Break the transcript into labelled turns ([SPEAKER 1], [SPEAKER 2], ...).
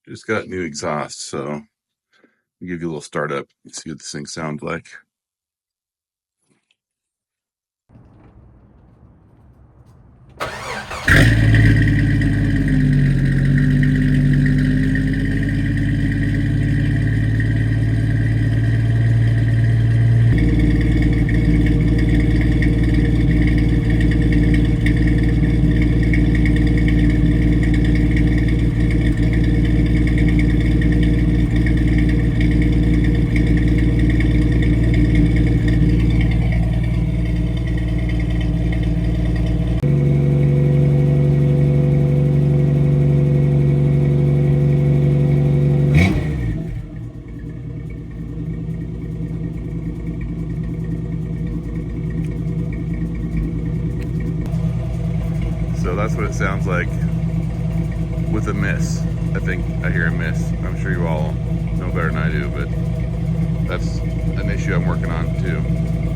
[SPEAKER 1] Just got new exhaust, so I'll give you a little startup and see what this thing sounds like. So that's what it sounds like with a miss. I think I hear a miss. I'm sure you all know better than I do, but that's an issue I'm working on too.